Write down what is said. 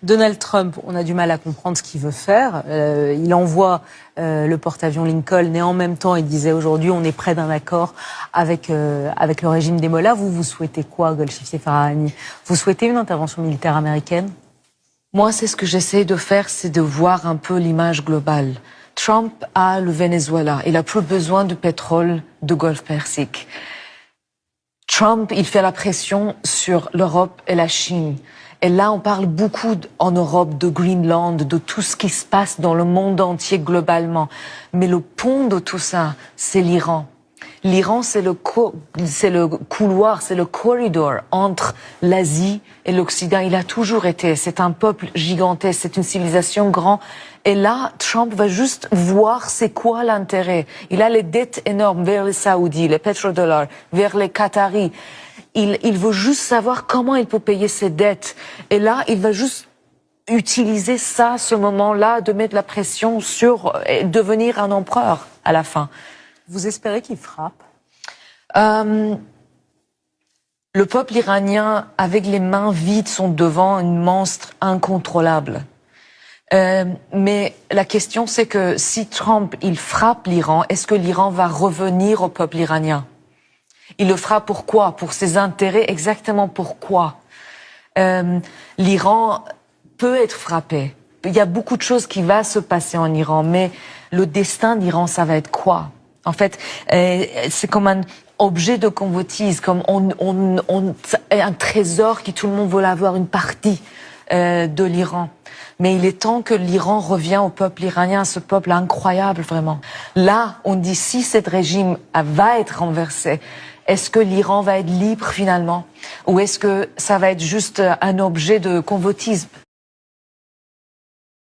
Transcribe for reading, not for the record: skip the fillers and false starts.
Donald Trump, on a du mal à comprendre ce qu'il veut faire. Il envoie le porte-avions Lincoln et en même temps, il disait aujourd'hui, on est près d'un accord avec le régime des Mollahs. Vous souhaitez quoi, Golshifteh Farahani? Vous souhaitez une intervention militaire américaine? Moi, c'est ce que j'essaie de faire, c'est de voir un peu l'image globale. Trump a le Venezuela. Il a plus besoin de pétrole de Golfe Persique. Trump, il fait la pression sur l'Europe et la Chine. Et là, on parle beaucoup en Europe de Greenland, de tout ce qui se passe dans le monde entier globalement. Mais le pont de tout ça, c'est l'Iran. L'Iran, c'est le couloir, c'est le corridor entre l'Asie et l'Occident. Il a toujours été. C'est un peuple gigantesque, c'est une civilisation grande. Et là, Trump va juste voir c'est quoi l'intérêt. Il a les dettes énormes vers les Saoudis, les pétrodollars, vers les Qataris. Il veut juste savoir comment il peut payer ses dettes. Et là, il va juste utiliser ça, ce moment-là, de mettre la pression sur devenir un empereur à la fin. Vous espérez qu'il frappe? Le peuple iranien, avec les mains vides, sont devant un monstre incontrôlable. Mais la question, c'est que si Trump, il frappe l'Iran, est-ce que l'Iran va revenir au peuple iranien? Il le fera pourquoi? Pour ses intérêts, exactement pourquoi? L'Iran peut être frappé. Il y a beaucoup de choses qui vont se passer en Iran, mais le destin d'Iran, ça va être quoi? En fait, c'est comme un objet de convoitise, comme un trésor qui tout le monde veut avoir une partie de l'Iran. Mais il est temps que l'Iran revienne au peuple iranien, ce peuple incroyable vraiment. Là, on dit si ce régime va être renversé, est-ce que l'Iran va être libre finalement? Ou est-ce que ça va être juste un objet de convoitisme?